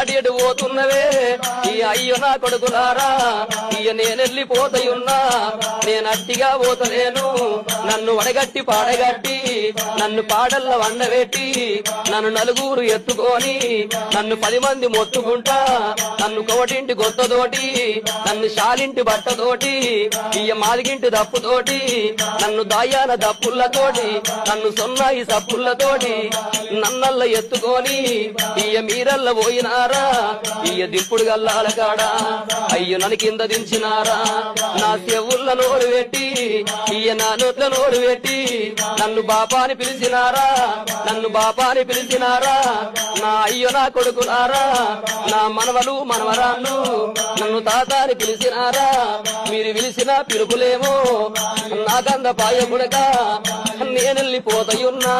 దాటి ఎటు పోతున్నవే ఈ అయ్యో నా కొడుకులారా ఇయ నేనెళ్ళిపోతయున్నా నేనట్టిగా పోతలేను నన్ను వడగట్టి పాడగట్టి నన్ను పాడల్ల వండబెట్టి నన్ను నలుగురు ఎత్తుకొని నన్ను 10 మంది మొత్తుకుంటా నన్ను కోటింటి గొత్తతోటి నన్ను శాలింటి బట్టతోటి ఇయ మాదిగింటి దప్పుతోటి నన్ను దాయాన దప్పులతోటి నన్ను సొన్నాయి సప్పులతోటి నన్నల్ల ఎత్తుకొని ఇయ మీరల్ల పోయినారా ఇయ దింపుడు గల్లాల కాడ అయ్యో నన్ను కింద దించినారా నా చెవుల్ల నోరు పెట్టి ఇయ నా నోట్ల నోరు పెట్టి నన్ను బాపాని పిలిచినారా నన్ను బాపాని పిలిచినారా నా అయ్యో నా కొడుకులారా నా మనవలు మనవరాళ్ళు నన్ను తాతాని పిలిచినారా మీరు పిలిచిన పిలుపులేమో నాకంద పాయ గుడక నేనెళ్ళిపోతయున్నా